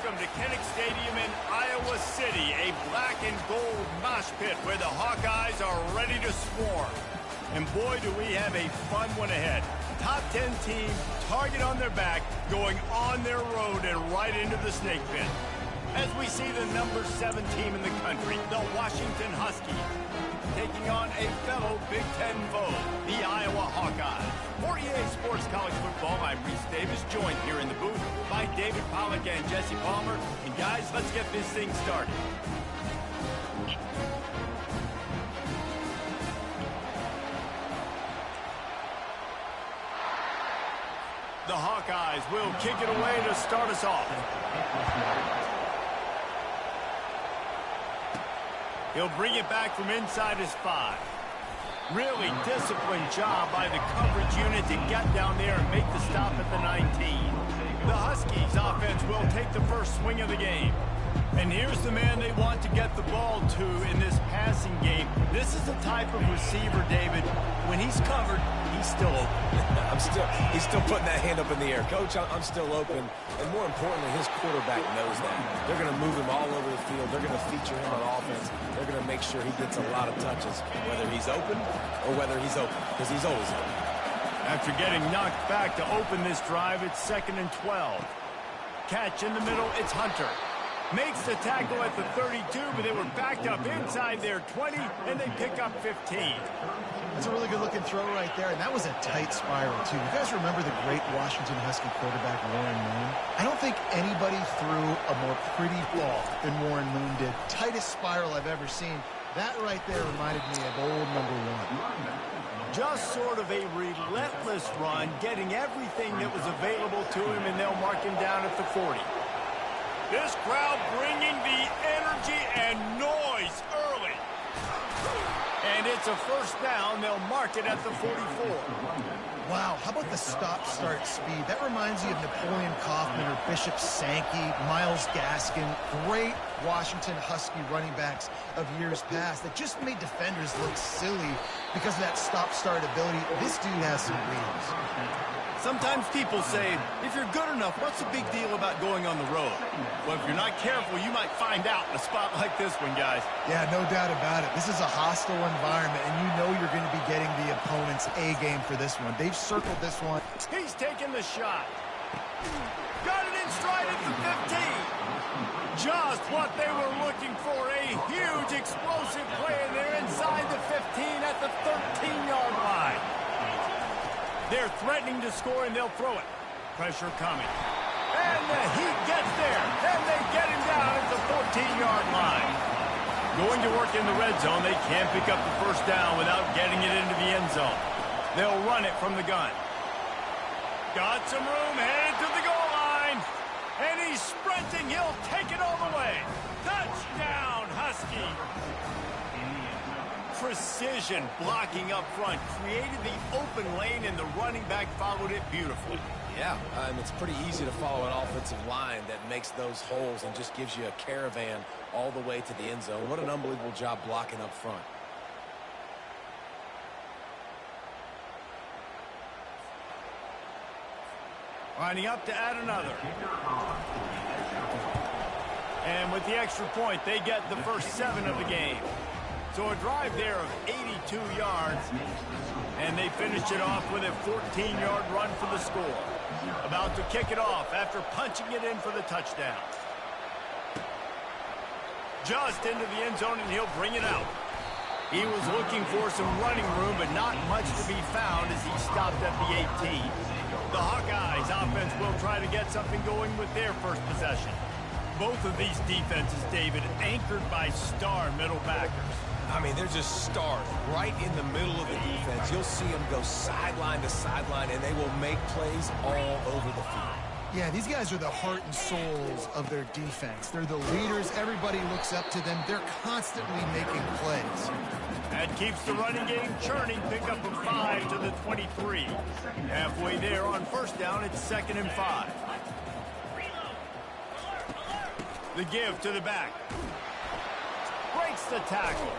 Welcome to Katty Stadium in Iowa City, a black and gold mosh pit where the Hawkeyes are ready to swarm. And boy, do we have a fun one ahead. Top 10 team, target on their back, going on their road and right into the snake pit. As we see the number 7 team in the country, the Washington Huskies, taking on a fellow Big Ten foe, the Iowa Hawkeyes. For EA Sports College Football, I'm Reese Davis, joined here in the booth by David Pollack and Jesse Palmer. And guys, let's get this thing started. The Hawkeyes will kick it away to start us off. He'll bring it back from inside his 5. Really disciplined job by the coverage unit to get down there and make the stop at the 19. The Huskies offense will take the first swing of the game. And here's the man they want to get the ball to in this passing game. This is the type of receiver, David, when he's covered, he's still open. He's still putting that hand up in the air. Coach, I'm still open. And more importantly, his quarterback knows that. They're going to move him all over the field. They're going to feature him on offense. They're going to make sure he gets a lot of touches, whether he's open or whether he's open, because he's always open. After getting knocked back to open this drive, it's 2nd and 12. Catch in the middle, it's Hunter. Makes the tackle at the 32, but they were backed up inside their 20, and they pick up 15. That's a really good-looking throw right there, and that was a tight spiral, too. You guys remember the great Washington Husky quarterback, Warren Moon? I don't think anybody threw a more pretty ball than Warren Moon did. Tightest spiral I've ever seen. That right there reminded me of old number 1. Just sort of a relentless run, getting everything that was available to him, and they'll mark him down at the 40. This crowd bringing the energy and noise early. And it's a first down. They'll mark it at the 44. Wow, how about the stop-start speed? That reminds you of Napoleon Kaufman or Bishop Sankey, Myles Gaskin, great Washington Husky running backs of years past that just made defenders look silly because of that stop-start ability. This dude has some wheels. Sometimes people say, if you're good enough, what's the big deal about going on the road? Well, if you're not careful, you might find out in a spot like this one, guys. Yeah, no doubt about it. This is a hostile environment, and you know you're going to be getting the opponent's A game for this one. They've circled this one. He's taking the shot. Got it in stride at the 15. Just what they were looking for. A huge explosive play, and they're inside the 15 at the 13-yard line. They're threatening to score, and they'll throw it. Pressure coming. And the Heat gets there. And they get him down at the 14-yard line. Going to work in the red zone. They can't pick up the first down without getting it into the end zone. They'll run it from the gun. Got some room, headed to the goal line. And he's sprinting. He'll take it all the way. Touchdown, Husky. Precision blocking up front created the open lane, and the running back followed it beautifully. Yeah, and it's pretty easy to follow an offensive line that makes those holes and just gives you a caravan all the way to the end zone. What an unbelievable job blocking up front. Lining up to add another. And with the extra point, they get the first 7 of the game. So a drive there of 82 yards, and they finished it off with a 14-yard run for the score. About to kick it off after punching it in for the touchdown. Just into the end zone, and he'll bring it out. He was looking for some running room, but not much to be found as he stopped at the 18. The Hawkeyes offense will try to get something going with their first possession. Both of these defenses, David, anchored by star middle backers. I mean, they're just stars right in the middle of the defense. You'll see them go sideline to sideline, and they will make plays all over the field. Yeah, these guys are the heart and souls of their defense. They're the leaders. Everybody looks up to them. They're constantly making plays. That keeps the running game churning. Pick up a 5 to the 23. Halfway there on first down, it's 2nd and 5. The give to the back. Breaks the tackle.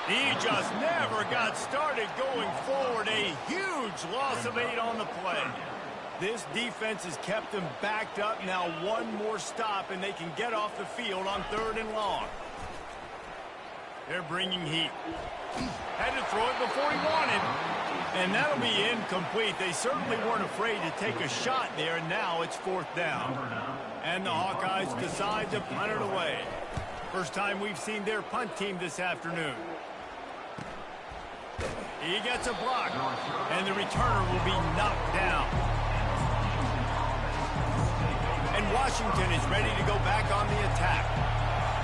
He just never got started going forward. A huge loss of 8 on the play. This defense has kept them backed up. Now one more stop, and they can get off the field on 3rd and long. They're bringing heat. Had to throw it before he wanted. And that'll be incomplete. They certainly weren't afraid to take a shot there, and now it's 4th down. And the Hawkeyes decide to punt it away. First time we've seen their punt team this afternoon. He gets a block, and the returner will be knocked down. And Washington is ready to go back on the attack.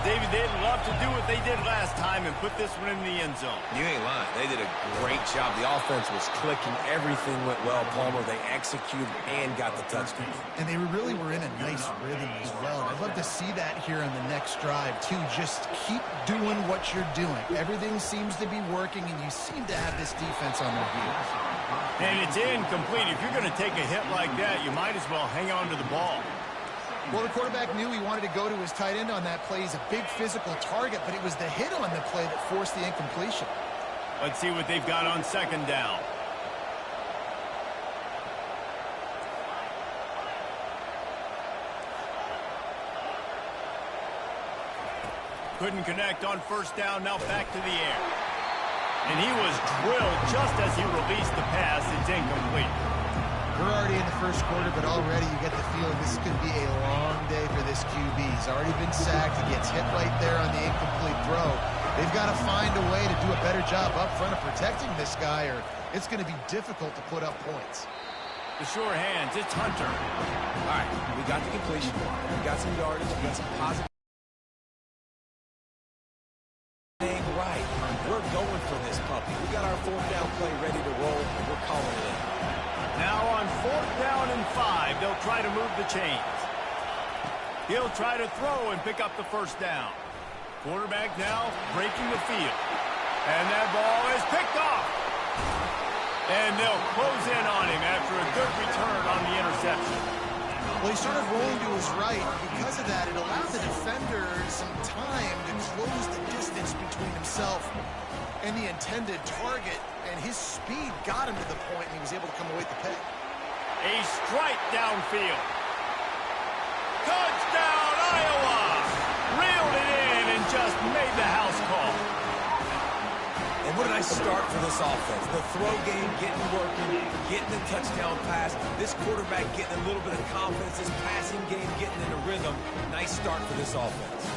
David, they'd love to do what they did last time and put this one in the end zone. You ain't lying. They did a great job. The offense was clicking. Everything went well, Palmer. They executed and got the touchdown. And they really were in a nice rhythm as well. I'd love to see that here on the next drive, too. Just keep doing what you're doing. Everything seems to be working, and you seem to have this defense on their heels. And it's incomplete. If you're going to take a hit like that, you might as well hang on to the ball. Well, the quarterback knew he wanted to go to his tight end on that play. He's a big physical target, but it was the hit on the play that forced the incompletion. Let's see what they've got on 2nd down. Couldn't connect on 1st down, now back to the air. And he was drilled just as he released the pass. It's incomplete. We're already in the 1st quarter, but already you get the feeling this is going to be a long day for this QB. He's already been sacked. He gets hit right there on the incomplete throw. They've got to find a way to do a better job up front of protecting this guy, or it's going to be difficult to put up points. The sure hands, it's Hunter. All right, we got the completion. We got some yardage. We got some positive. Right. We're going for this puppy. We got our 4th down play ready to roll, and we're calling it in. Now on 4th down and 5, they'll try to move the chains. He'll try to throw and pick up the 1st down. Quarterback now breaking the field. And that ball is picked off. And they'll close in on him after a good return on the interception. Well, he started rolling to his right. Because of that, it allowed the defender some time to close the distance between himself and the intended target, and his speed got him to the point, and he was able to come away with the pick. A strike downfield. Touchdown, Iowa! Reeled it in and just made the house call. And what did I start for this offense? The throw game getting working, getting the touchdown pass. This quarterback getting a little bit of confidence. This passing game getting in a rhythm. Nice start for this offense.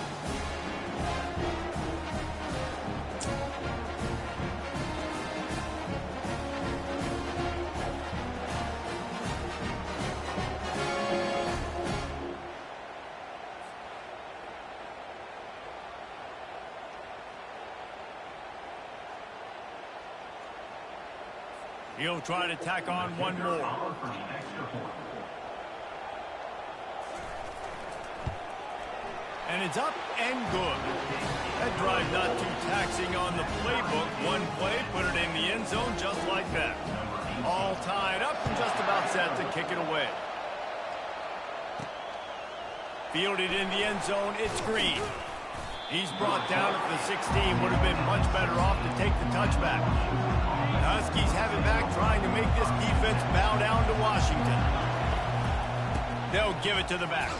He'll try to tack on one more. And it's up and good. That drive not too taxing on the playbook. One play, put it in the end zone just like that. All tied up and just about set to kick it away. Fielded in the end zone, it's Green. He's brought down at the 16, would have been much better off to take the touchback. The Huskies have it back, trying to make this defense bow down to Washington. They'll give it to the back.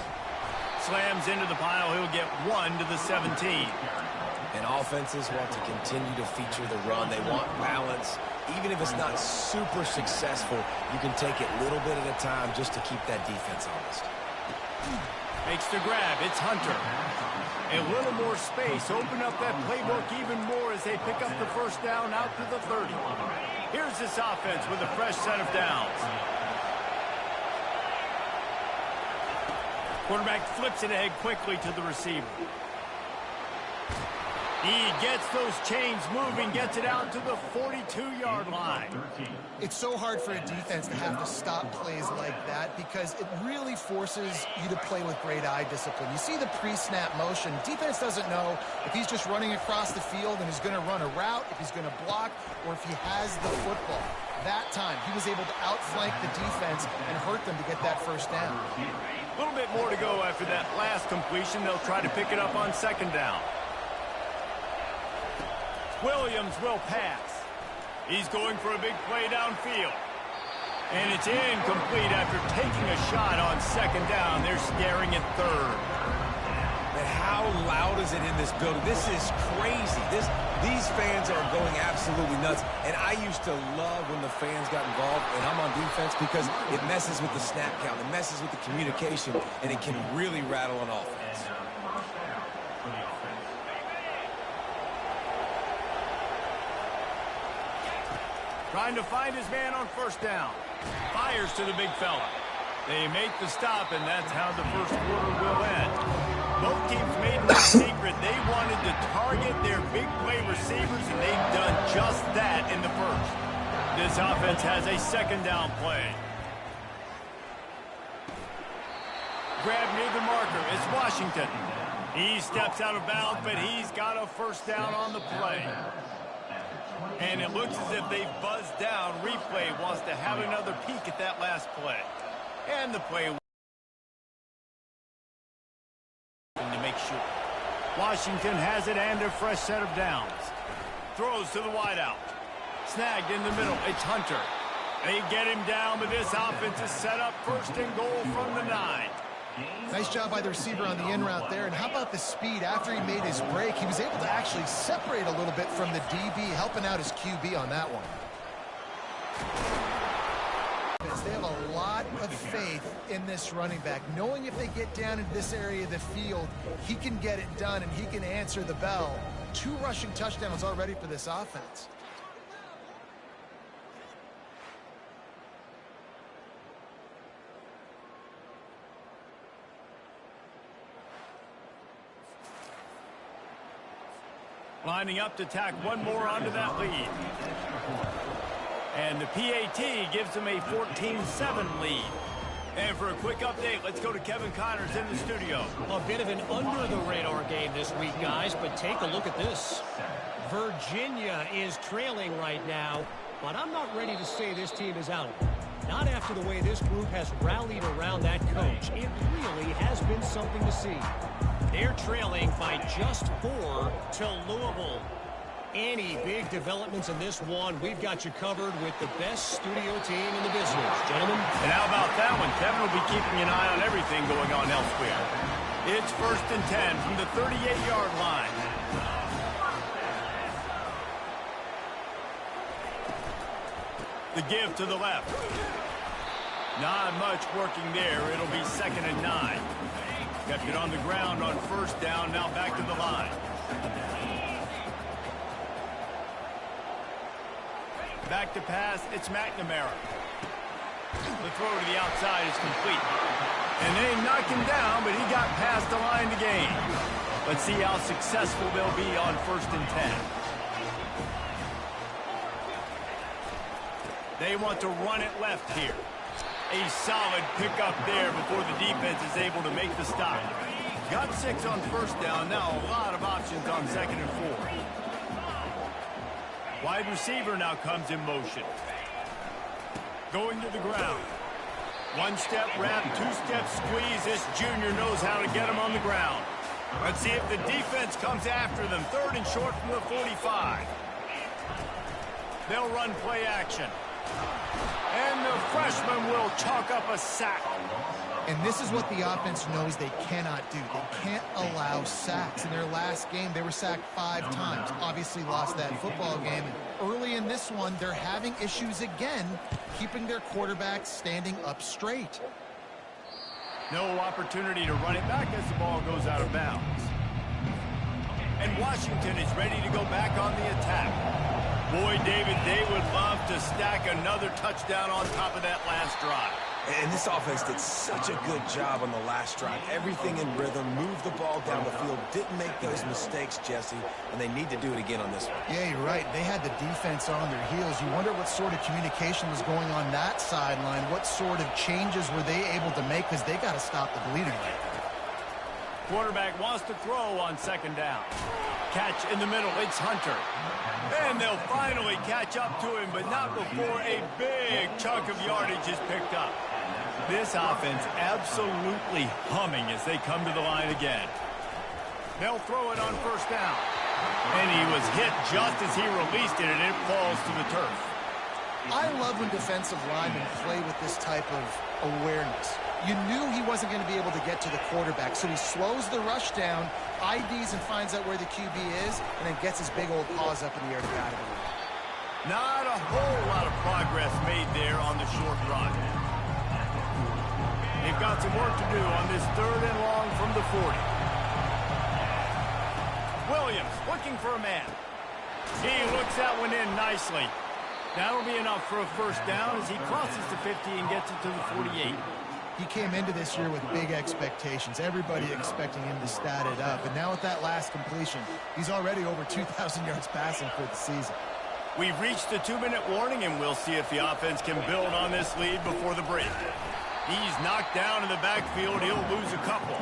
Slams into the pile, he'll get 1 to the 17. And offenses want to continue to feature the run. They want balance. Even if it's not super successful, you can take it little bit at a time just to keep that defense honest. Makes the grab, it's Hunter. A little more space, open up that playbook even more as they pick up the 1st down out to the 30. Here's this offense with a fresh set of downs. Quarterback flips it ahead quickly to the receiver. He gets those chains moving, gets it out to the 42-yard line. It's so hard for a defense to have to stop plays like that because it really forces you to play with great eye discipline. You see the pre-snap motion. Defense doesn't know if he's just running across the field and he's going to run a route, if he's going to block, or if he has the football. That time, he was able to outflank the defense and hurt them to get that 1st down. A little bit more to go after that last completion. They'll try to pick it up on 2nd down. Williams will pass. He's going for a big play downfield. And it's incomplete after taking a shot on second down. They're staring at third. And how loud is it in this building? This is crazy. These fans are going absolutely nuts. And I used to love when the fans got involved, and I'm on defense, because it messes with the snap count. It messes with the communication, and it can really rattle an offense. Trying to find his man on first down. Fires to the big fella. They make the stop, and that's how the first quarter will end. Both teams made no secret. They wanted to target their big play receivers, and they've done just that in the first. This offense has a second down play. Grab near the marker. It's Washington. He steps out of bounds, but he's got a first down on the play. And it looks as if they've buzzed down. Replay wants to have another peek at that last play. And the play to make sure. Washington has it and a fresh set of downs. Throws to the wideout. Snagged in the middle. It's Hunter. They get him down, but this offense is set up first and goal from the 9. Nice job by the receiver on the in route there. And how about the speed? After he made his break, he was able to actually separate a little bit from the DB, helping out his QB on that one. They have a lot of faith in this running back, knowing if they get down into this area of the field, he can get it done and he can answer the bell. 2 rushing touchdowns already for this offense. Lining up to tack one more onto that lead. And the PAT gives them a 14-7 lead. And for a quick update, let's go to Kevin Connors in the studio. A bit of an under-the-radar game this week, guys, but take a look at this. Virginia is trailing right now, but I'm not ready to say this team is out. Not after the way this group has rallied around that coach. It really has been something to see. They're trailing by just 4 to Louisville. Any big developments in this one, we've got you covered with the best studio team in the business, gentlemen. And how about that one? Kevin will be keeping an eye on everything going on elsewhere. It's 1st and 10 from the 38-yard line. The give to the left. Not much working there. It'll be 2nd and 9. Kept it on the ground on first down. Now back to the line. Back to pass. It's McNamara. The throw to the outside is complete. And they knock him down, but he got past the line to gain. Let's see how successful they'll be on 1st and 10. They want to run it left here. A solid pickup there before the defense is able to make the stop. Got 6 on first down. Now a lot of options on 2nd and 4. Wide receiver now comes in motion. Going to the ground. 1-step wrap, 2-step squeeze. This junior knows how to get him on the ground. Let's see if the defense comes after them. 3rd and short from the 45. They'll run play action. And the freshman will chalk up a sack. And this is what the offense knows they cannot do. They can't allow sacks. In their last game, they were sacked 5 times. Obviously lost that football game. And early in this one, they're having issues again, keeping their quarterback standing up straight. No opportunity to run it back as the ball goes out of bounds. And Washington is ready to go back on the attack. Boy, David, they would love to stack another touchdown on top of that last drive. And this offense did such a good job on the last drive. Everything in rhythm, moved the ball down the field, didn't make those mistakes, Jesse, and they need to do it again on this one. Yeah, you're right. They had the defense on their heels. You wonder what sort of communication was going on that sideline. What sort of changes were they able to make, because they got to stop the bleeding right there. Quarterback wants to throw on 2nd down. Catch in the middle. It's Hunter. And they'll finally catch up to him, but not before a big chunk of yardage is picked up. This offense absolutely humming as they come to the line again. They'll throw it on 1st down. And he was hit just as he released it, and it falls to the turf. I love when defensive linemen play with this type of awareness. You knew he wasn't going to be able to get to the quarterback, so he slows the rush down, IDs and finds out where the QB is, and then gets his big old paws up in the air to bat it away. Not a whole lot of progress made there on the short run. They've got some work to do on this 3rd and long from the 40. Williams looking for a man. He looks that one in nicely. That'll be enough for a first down as he crosses the 50 and gets it to the 48. He came into this year with big expectations. Everybody expecting him to stat it up. And now with that last completion, he's already over 2,000 yards passing for the season. We've reached the 2-minute warning, and we'll see if the offense can build on this lead before the break. He's knocked down in the backfield. He'll lose a couple.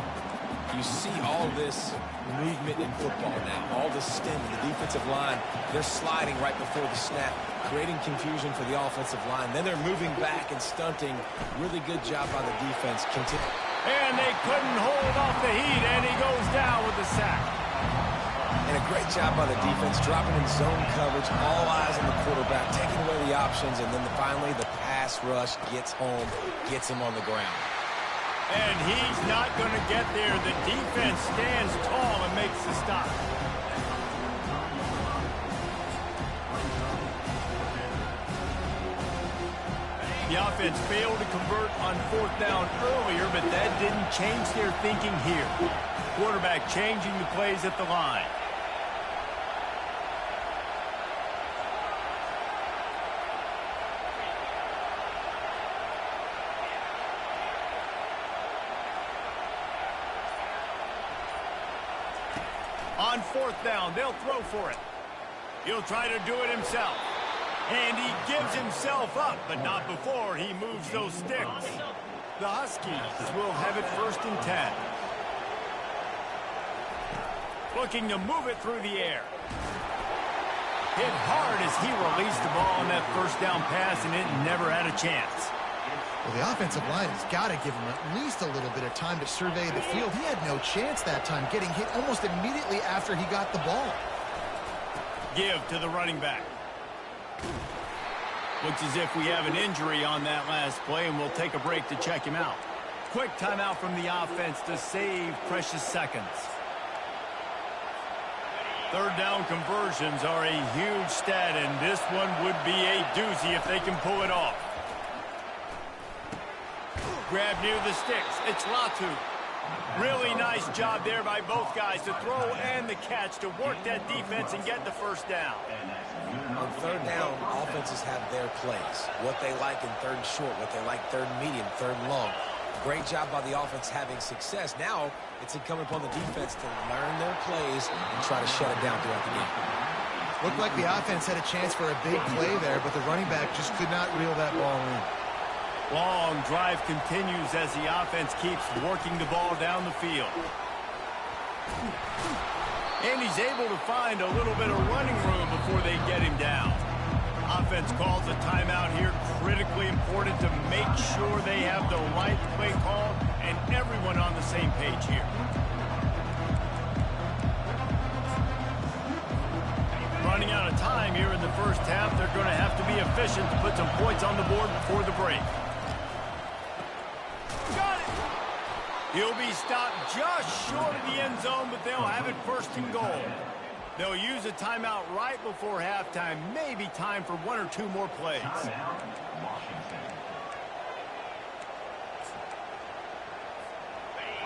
You see all this movement in football now. All the stem in the defensive line. They're sliding right before the snap, creating confusion for the offensive line. Then they're moving back and stunting. Really good job by the defense. And they couldn't hold off the heat, and he goes down with the sack. And a great job by the defense, dropping in zone coverage, all eyes on the quarterback, taking away the options, and then finally the pass rush gets home, gets him on the ground. And he's not going to get there. The defense stands tall and makes the stop. The offense failed to convert on 4th down earlier, but that didn't change their thinking here. Quarterback changing the plays at the line. On 4th down, they'll throw for it. He'll try to do it himself. And he gives himself up, but not before he moves those sticks. The Huskies will have it 1st and 10. Looking to move it through the air. Hit hard as he released the ball on that 1st down pass, and it never had a chance. Well, the offensive line has got to give him at least a little bit of time to survey the field. He had no chance that time, getting hit almost immediately after he got the ball. Give to the running back. Looks as if we have an injury on that last play, and we'll take a break to check him out. Quick timeout from the offense to save precious seconds. 3rd down conversions are a huge stat, and this one would be a doozy if they can pull it off. Grab near the sticks. It's Latu. Really nice job there by both guys to throw and the catch to work that defense and get the 1st down. On 3rd down, offenses have their plays. What they like in 3rd and short, what they like 3rd and medium, 3rd and long. Great job by the offense having success. Now it's incumbent upon the defense to learn their plays and try to shut it down throughout the game. Looked like the offense had a chance for a big play there, but the running back just could not reel that ball in. Long drive continues as the offense keeps working the ball down the field. And he's able to find a little bit of running room before they get him down. Offense calls a timeout here. Critically important to make sure they have the right play call and everyone on the same page here. Running out of time here in the 1st half. They're going to have to be efficient to put some points on the board before the break. He'll be stopped just short of the end zone, but they'll have it 1st and goal. They'll use a timeout right before halftime. Maybe time for 1 or 2 more plays.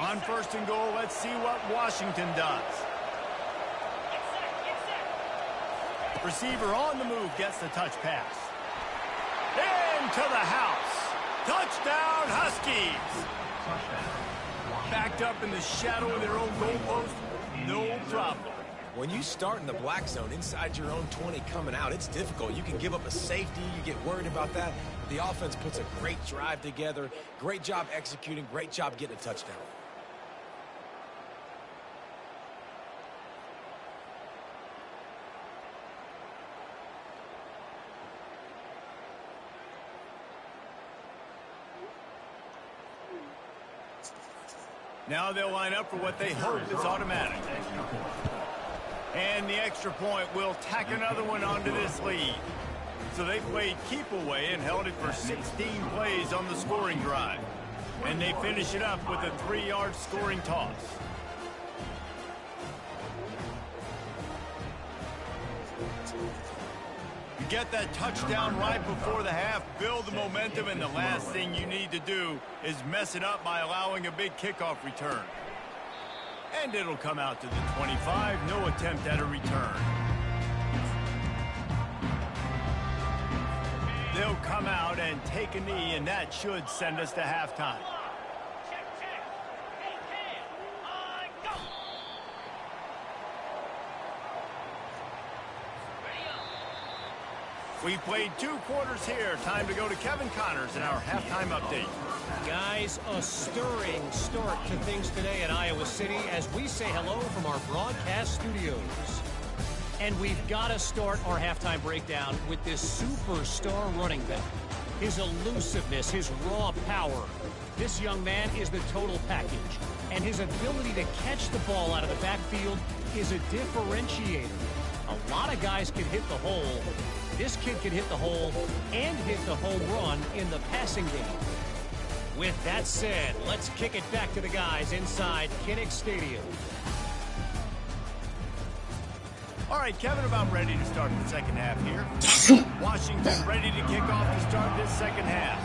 On 1st and goal, let's see what Washington does. Receiver on the move gets the touch pass. Into the house. Touchdown, Huskies. Backed up in the shadow of their own goalpost, no problem. When you start in the black zone inside your own 20 coming out, it's difficult. You can give up a safety. You get worried about that. The offense puts a great drive together. Great job executing. Great job getting a touchdown. Now they'll line up for what they hope is automatic. And the extra point will tack another one onto this lead. So they played keep away and held it for 16 plays on the scoring drive. And they finish it up with a 3-yard scoring toss. You get that touchdown right before the half, build the momentum, and the last thing you need to do is mess it up by allowing a big kickoff return. And it'll come out to the 25, no attempt at a return. They'll come out and take a knee, and that should send us to halftime. We played 2 quarters here. Time to go to Kevin Connors in our halftime update. Guys, a stirring start to things today in Iowa City as we say hello from our broadcast studios. And we've got to start our halftime breakdown with this superstar running back. His elusiveness, his raw power. This young man is the total package. And his ability to catch the ball out of the backfield is a differentiator. A lot of guys can hit the hole. This kid can hit the hole and hit the home run in the passing game. With that said, let's kick it back to the guys inside Kinnick Stadium. All right, Kevin, about ready to start the second half here. Washington ready to kick off to start this second half.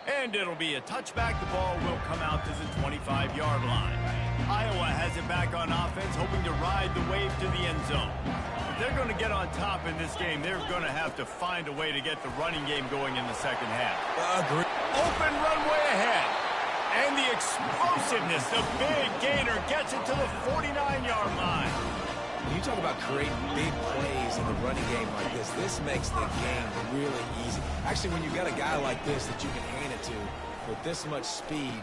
And it'll be a touchback. The ball will come out to the 25-yard line. Iowa has it back on offense, hoping to ride the wave to the end zone. If they're going to get on top in this game, they're going to have to find a way to get the running game going in the second half. Open runway ahead. And the explosiveness, the big gainer gets it to the 49-yard line. When you talk about creating big plays in the running game like this makes the game really easy. Actually, when you got a guy like this that you can hand it to with this much speed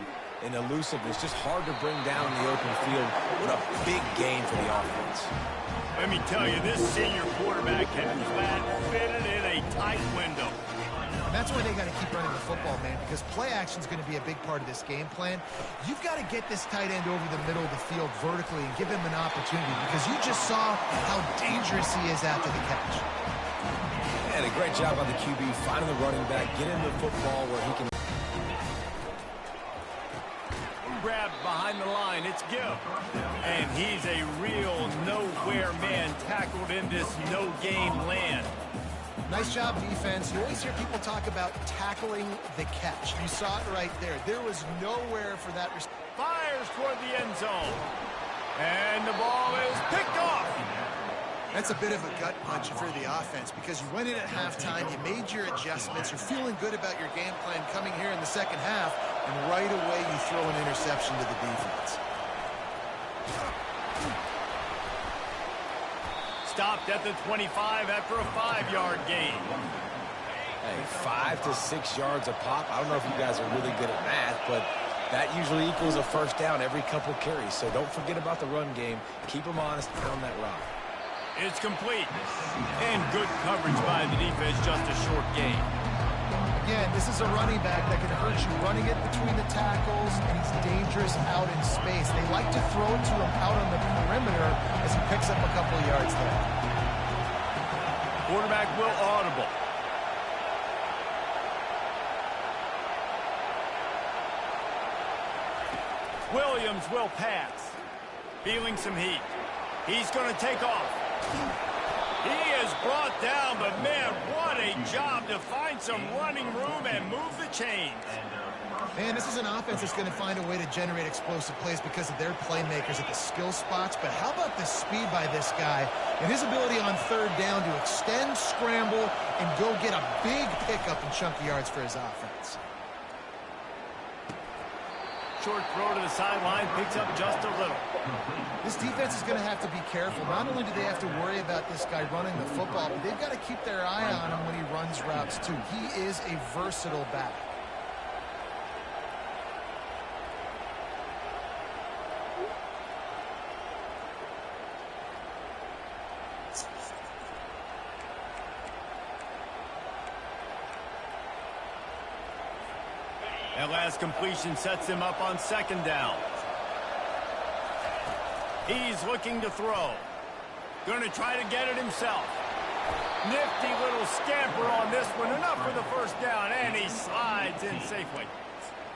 and elusiveness, just hard to bring down in the open field. What a big game for the offense. Let me tell you, this senior quarterback can flat fit it in a tight window. That's why they got to keep running the football, man, because play action is going to be a big part of this game plan. You've got to get this tight end over the middle of the field vertically and give him an opportunity, because you just saw how dangerous he is after the catch. And a great job by the QB finding the running back, getting the football where he can. Grabbed behind the line, it's Gill. And he's a real nowhere man tackled in this no-gain land. Nice job, defense. You always hear people talk about tackling the catch. You saw it right there. There was nowhere for that. Fires toward the end zone. And the ball is picked off. That's a bit of a gut punch for the offense, because you went in at halftime, you made your adjustments, you're feeling good about your game plan coming here in the second half, and right away you throw an interception to the defense. Stopped at the 25 after a 5-yard gain. Hey, 5 to 6 yards a pop. I don't know if you guys are really good at math, but that usually equals a first down every couple carries. So don't forget about the run game. Keep them honest, pound that rock. It's complete. And good coverage by the defense, just a short gain. Again, this is a running back that can hurt you running it between the tackles, and he's dangerous out in space. They like to throw it to him out on the perimeter as he picks up a couple of yards there. Quarterback will audible. Williams will pass. Feeling some heat. He's going to take off. He is brought down, but man, what a job to find some running room and move the chains. Man, this is an offense that's going to find a way to generate explosive plays because of their playmakers at the skill spots. But how about the speed by this guy and his ability on third down to extend, scramble, and go get a big pickup and chunky yards for his offense. Short throw to the sideline, picks up just a little. This defense is going to have to be careful. Not only do they have to worry about this guy running the football, but they've got to keep their eye on him when he runs routes too. He is a versatile back. That last completion sets him up on second down. He's looking to throw. Going to try to get it himself. Nifty little scamper on this one. Enough for the first down, and he slides in safely.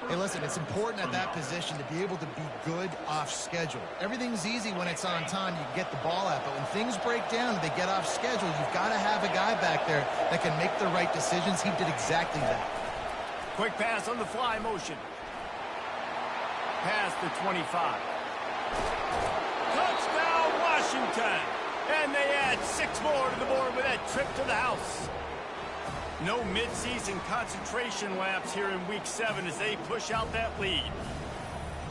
Hey, listen, it's important at that position to be able to be good off schedule. Everything's easy when it's on time. You can get the ball out, but when things break down and they get off schedule, you've got to have a guy back there that can make the right decisions. He did exactly that. Quick pass on the fly motion. Pass to 25. Touchdown, Washington! And they add 6 more to the board with that trip to the house. No midseason concentration laps here in Week 7 as they push out that lead.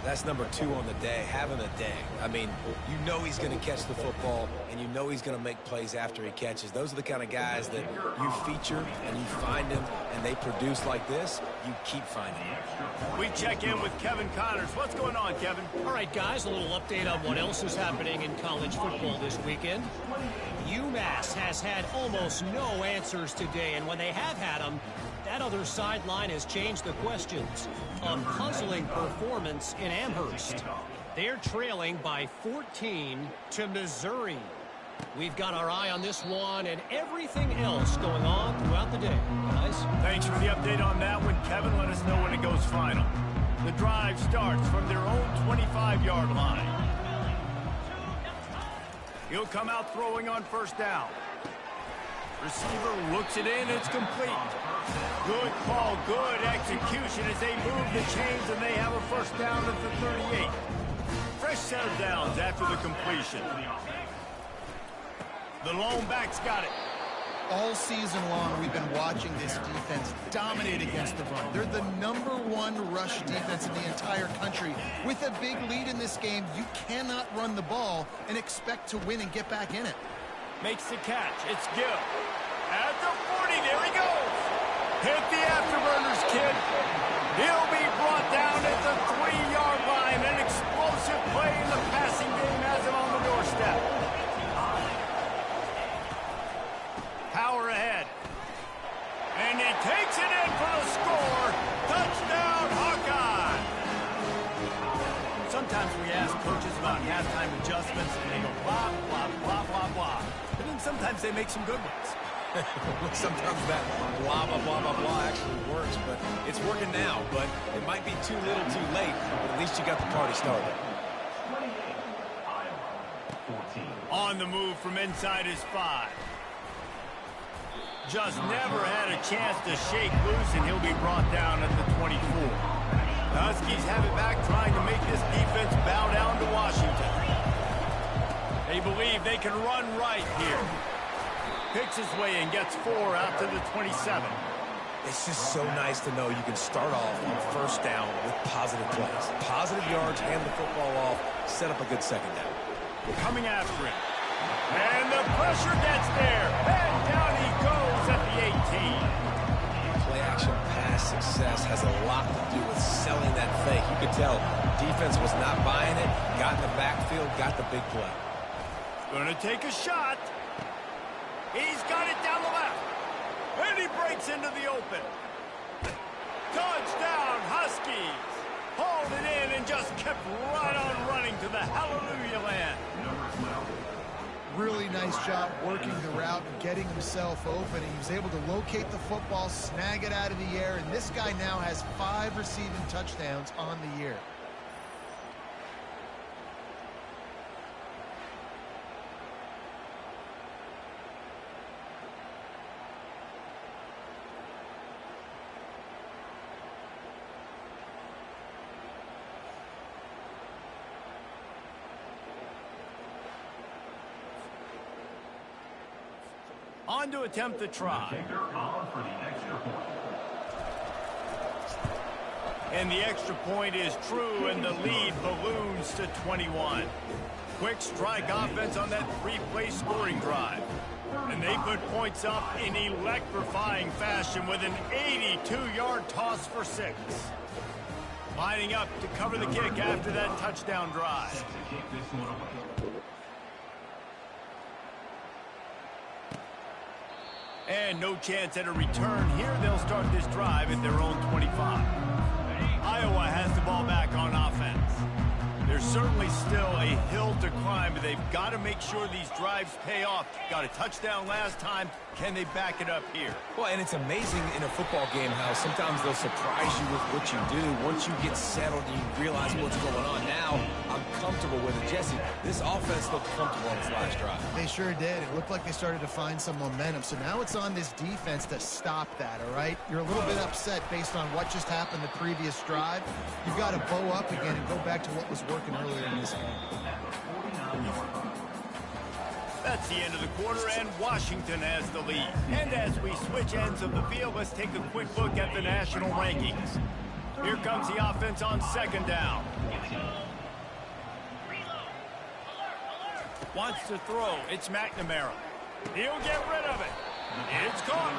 That's number 2 on the day, having a day. I mean, you know he's going to catch the football, and you know he's going to make plays after he catches. Those are the kind of guys that you feature, and you find them, and they produce like this, you keep finding them. We check in with Kevin Connors. What's going on, Kevin? All right, guys, a little update on what else is happening in college football this weekend. UMass has had almost no answers today, and when they have had them, that other sideline has changed the questions. A puzzling performance in Amherst. They're trailing by 14 to Missouri. We've got our eye on this one and everything else going on throughout the day, guys. Thanks for the update on that one, Kevin. Let us know when it goes final. The drive starts from their own 25-yard line. He'll come out throwing on first down. Receiver looks it in, it's complete. Good call, good execution as they move the chains and they have a first down at the 38. Fresh set of downs after the completion. The lone back's got it. All season long, we've been watching this defense dominate against the run. They're the #1 rush defense in the entire country. With a big lead in this game, you cannot run the ball and expect to win and get back in it. Makes the catch. It's Gill. At the 40, there he goes. Hit the afterburners, kid. He'll be brought down at the 3-yard line. An explosive play in the passing game has him on the doorstep. Power ahead. And he takes it in for the score. Touchdown, Hawkeye. Sometimes we ask coaches about halftime adjustments, and they go blah, blah, blah, blah, blah. But then sometimes they make some good ones. Sometimes that blah, blah, blah, blah, blah actually works, but it's working now. But it might be too little too late, but at least you got the party started. On the move from inside his 5. Just never had a chance to shake loose, and he'll be brought down at the 24. The Huskies have it back, trying to make this defense bow down to Washington. They believe they can run right here. Picks his way and gets 4 out to the 27. It's just so nice to know you can start off on first down with positive plays. Positive yards, hand the football off, set up a good second down. Coming after him. And the pressure gets there. And down he goes at the 18. Play-action pass success has a lot to do with selling that fake. You could tell defense was not buying it, got in the backfield, got the big play. Gonna take a shot. He's got it down the left. And he breaks into the open. Touchdown, Huskies. Hauled it in and just kept right on running to the hallelujah land. Really nice job working the route and getting himself open. He was able to locate the football, snag it out of the air, and this guy now has 5 receiving touchdowns on the year. On to attempt the try. And the extra point is true, and the lead balloons to 21. Quick strike offense on that 3-play scoring drive. And they put points up in electrifying fashion with an 82-yard toss for 6. Lining up to cover the kick after that touchdown drive. And no chance at a return here. They'll start this drive at their own 25. Iowa has the ball back on offense. They're There's certainly still a hill to climb, but they've got to make sure these drives pay off. Got a touchdown last time. Can they back it up here? Well, and it's amazing in a football game how sometimes they'll surprise you with what you do. Once you get settled and you realize what's going on, now I'm comfortable with it. Jesse, this offense looked comfortable on this last drive. They sure did. It looked like they started to find some momentum. So now it's on this defense to stop that, all right? You're a little bit upset based on what just happened the previous drive. You've got to bow up again and go back to what was working earlier in this game. That's the end of the quarter, and Washington has the lead. And as we switch ends of the field, let's take a quick look at the national rankings. Here comes the offense on second down. Wants to throw. It's McNamara. He'll get rid of it. It's caught.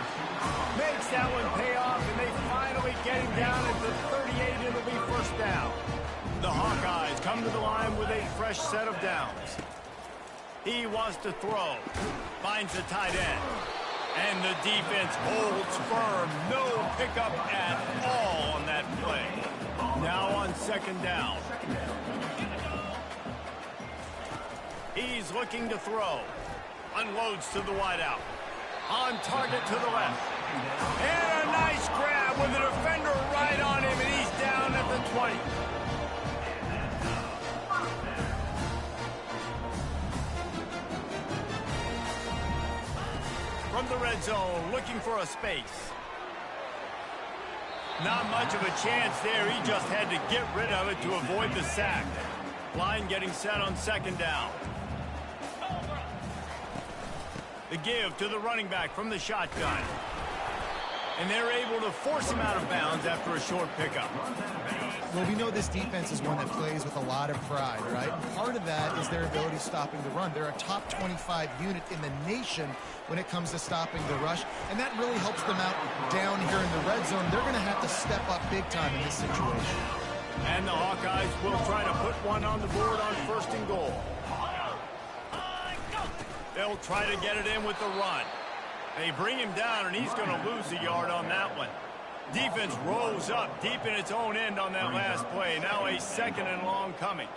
Makes that one pay off, and they finally get him down at the 38. It'll be first down. The Hawkeyes come to the line with a fresh set of downs. He wants to throw. Finds the tight end. And the defense holds firm. No pickup at all on that play. Now on second down. He's looking to throw. Unloads to the wideout. On target to the left. And a nice grab with the defender right on him, and he's down at the 20. From the red zone, looking for a space. Not much of a chance there. He just had to get rid of it to avoid the sack. Line getting set on second down. The give to the running back from the shotgun. And they're able to force him out of bounds after a short pickup. Well, we know this defense is one that plays with a lot of pride, right? And part of that is their ability stopping the run. They're a top 25 unit in the nation when it comes to stopping the rush, and that really helps them out down here in the red zone. They're going to have to step up big time in this situation. And the Hawkeyes will try to put one on the board on first and goal. They'll try to get it in with the run. They bring him down, and he's going to lose a yard on that one. Defense rolls up deep in its own end on that last play. Now a second and long coming.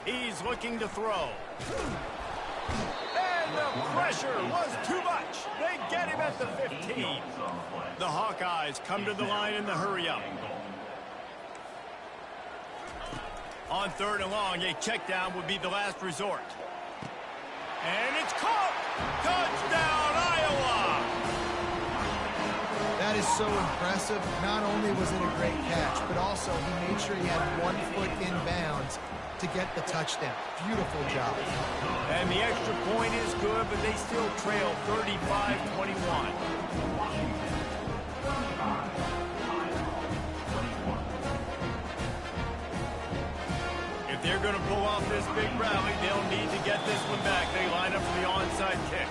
He's looking to throw. And the pressure was too much. They get him at the 15. The Hawkeyes come to the line in the hurry-up. On third and long, a check down would be the last resort. And it's caught! Touchdown, Iowa! That is so impressive. Not only was it a great catch, but also he made sure he had 1 foot in bounds to get the touchdown. Beautiful job. And the extra point is good, but they still trail 35-21. If they're going to pull off this big rally, they'll need to get this one back. They line up for the onside kick.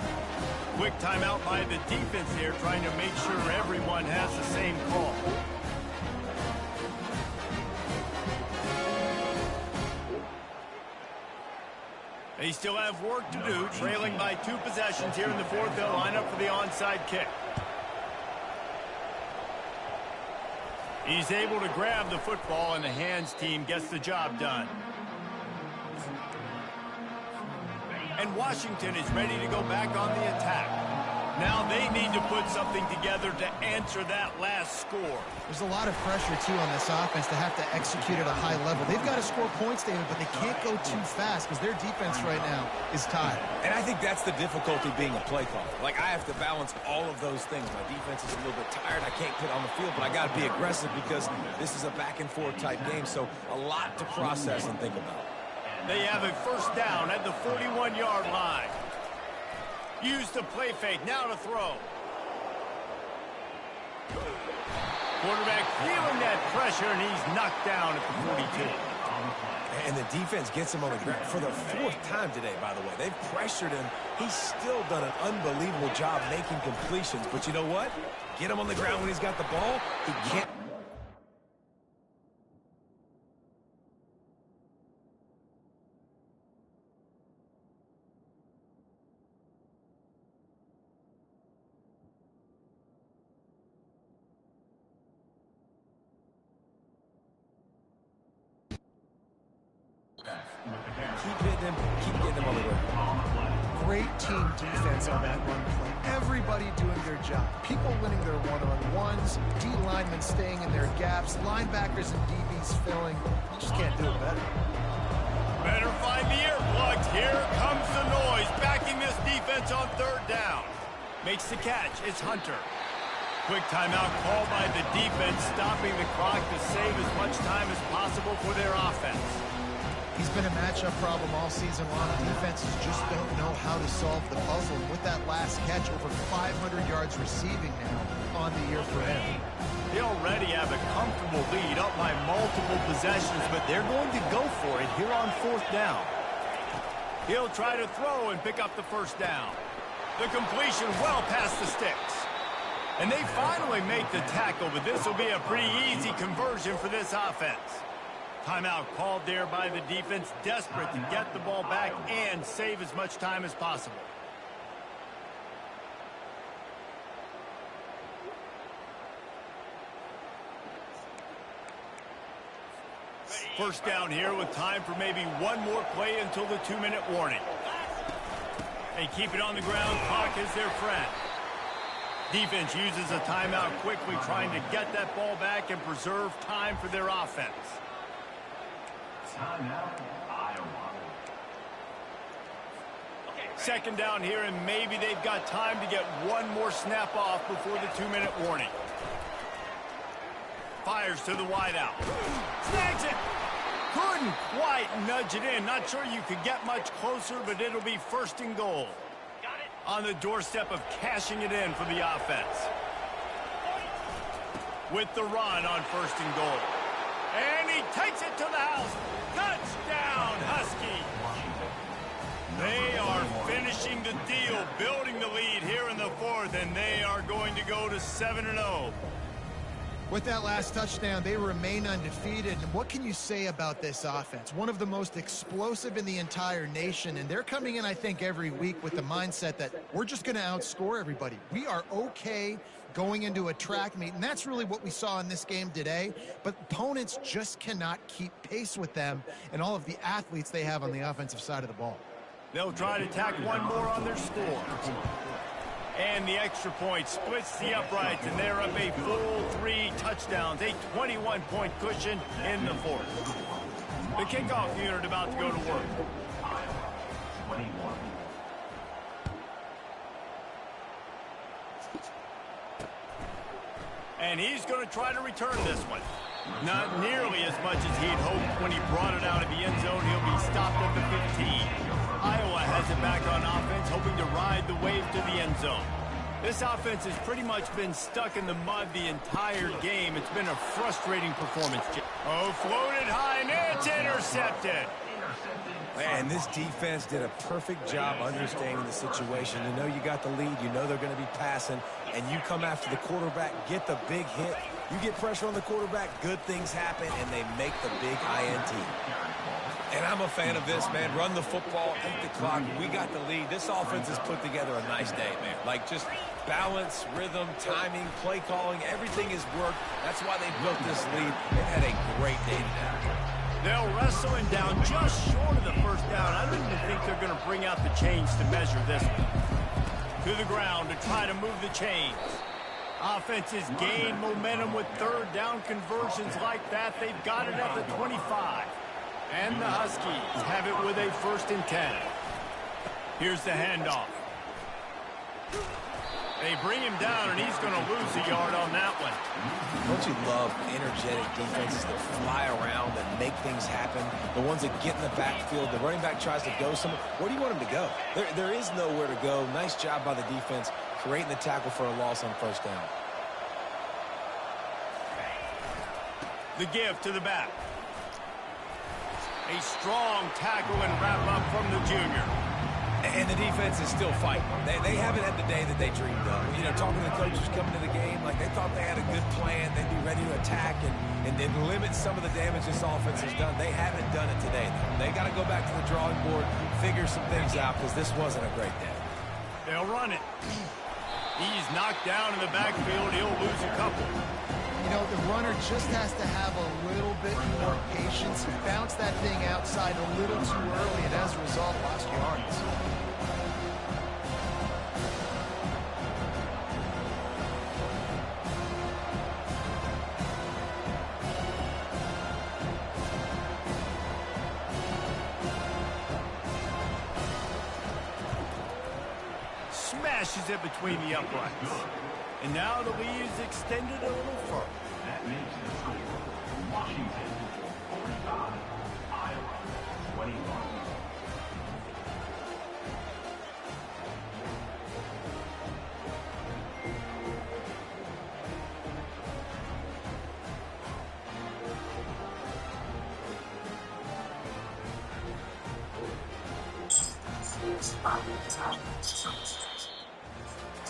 Quick timeout by the defense here, trying to make sure everyone has the same call. They still have work to do, trailing by 2 possessions here in the fourth. They'll line up for the onside kick. He's able to grab the football, and the hands team gets the job done. And Washington is ready to go back on the attack. Now they need to put something together to answer that last score. There's a lot of pressure, too, on this offense to have to execute at a high level. They've got to score points, David, but they can't go too fast because their defense right now is tied. And I think that's the difficulty being a play caller. Like, I have to balance all of those things. My defense is a little bit tired. I can't get on the field, but I got to be aggressive because this is a back-and-forth type game, so a lot to process and think about. They have a first down at the 41-yard line. Use the play fake, now to throw. Quarterback feeling that pressure, and he's knocked down at the 42. And the defense gets him on the ground for the 4th time today, by the way. They've pressured him. He's still done an unbelievable job making completions. But you know what? Get him on the ground when he's got the ball. He can't. Keep hitting him. Keep getting him on the ground. Great team defense on that run play. Everybody doing their job. People winning their one-on-ones, D linemen staying in their gaps, linebackers and DBs filling. You just can't do it better. Better find the earplugs. Here comes the noise. Backing this defense on third down. Makes the catch. It's Hunter. Quick timeout called by the defense, stopping the clock to save as much time as possible for their offense. He's been a matchup problem all season long. Defenses just don't know how to solve the puzzle. And with that last catch, over 500 yards receiving now on the year for him. They already have a comfortable lead up by multiple possessions, but they're going to go for it here on fourth down. He'll try to throw and pick up the first down. The completion well past the sticks. And they finally make the tackle, but this will be a pretty easy conversion for this offense. Timeout called there by the defense, desperate to get the ball back and save as much time as possible. First down here with time for maybe one more play until the 2-minute warning. They keep it on the ground. Clock is their friend. Defense uses a timeout quickly, trying to get that ball back and preserve time for their offense. Second down here, and maybe they've got time to get one more snap off before the 2-minute warning. Fires to the wideout. Snags it! Couldn't quite nudge it in. Not sure you could get much closer, but it'll be first and goal. On the doorstep of cashing it in for the offense. With the run on first and goal. And he takes it to the house. Touchdown, Husky. They are finishing the deal, building the lead here in the fourth, and they are going to go to 7-0. With that last touchdown, they remain undefeated. And what can you say about this offense? One of the most explosive in the entire nation, and they're coming in, I think, every week with the mindset that we're just going to outscore everybody. We are okay going into a track meet, and that's really what we saw in this game today. But opponents just cannot keep pace with them and all of the athletes they have on the offensive side of the ball. They'll try to tack one more on their score. And the extra point splits the uprights, and they're up a full 3 touchdowns, a 21-point cushion in the fourth. The kickoff unit about to go to work. And he's going to try to return this one. Not nearly as much as he'd hoped when he brought it out of the end zone. He'll be stopped at the 15. Iowa has it back on offense, hoping to ride the wave to the end zone. This offense has pretty much been stuck in the mud the entire game. It's been a frustrating performance. Oh, floated high, and it's intercepted. Man, this defense did a perfect job understanding the situation. You know you got the lead. You know they're going to be passing. And you come after the quarterback, get the big hit. You get pressure on the quarterback, good things happen, and they make the big INT. And I'm a fan of this, man. Run the football, eat the clock. We got the lead. This offense has put together a nice day, man. Like just balance, rhythm, timing, play calling, everything has worked. That's why they built this lead. They've had a great day today. They'll wrestle him down just short of the first down. I don't even think they're going to bring out the chains to measure this one. To the ground to try to move the chains. Offenses gain momentum with third down conversions like that. They've got it at the 25. And the Huskies have it with a 1st and 10. Here's the handoff. They bring him down, and he's going to lose a yard on that one. Don't you love energetic defenses that fly around and make things happen? The ones that get in the backfield, the running back tries to go somewhere. Where do you want him to go? There is nowhere to go. Nice job by the defense, creating the tackle for a loss on first down. The give to the back. A strong tackle and wrap up from the junior. And the defense is still fighting. They haven't had the day that they dreamed of. You know, talking to the coaches coming to the game, like they thought they had a good plan. They'd be ready to attack and limit some of the damage this offense has done. They haven't done it today, though. They got to go back to the drawing board, figure some things out, because this wasn't a great day. They'll run it. He's knocked down in the backfield. He'll lose a couple. You know, the runner just has to have a little bit more patience. He bounced that thing outside a little too early, and as a result, lost yards. Smashes it between the uprights. And now the lead is extended a little further. That makes the score Washington 45, Iowa 21.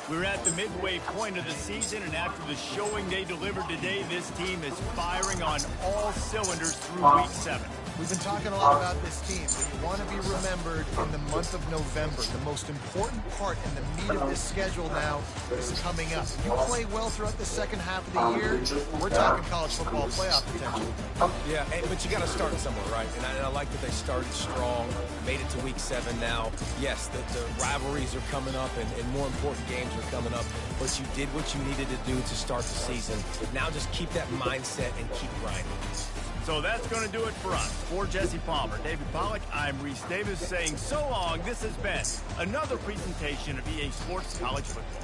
We're at the midway point of the season, and after the showing they delivered today, this team is firing on all cylinders through Week 7. We've been talking a lot about this team, but you want to be remembered in the month of November. The most important part and the meat of this schedule now is coming up. If you play well throughout the second half of the year, we're talking college football playoff potential. Yeah, but you got to start somewhere, right? And I like that they started strong, made it to Week 7 now. Yes, the rivalries are coming up, and more important games are coming up, but you did what you needed to do to start the season. Now just keep that mindset and keep grinding. So that's going to do it for us. For Jesse Palmer, David Pollack, I'm Reese Davis saying so long. This has been another presentation of EA Sports College Football.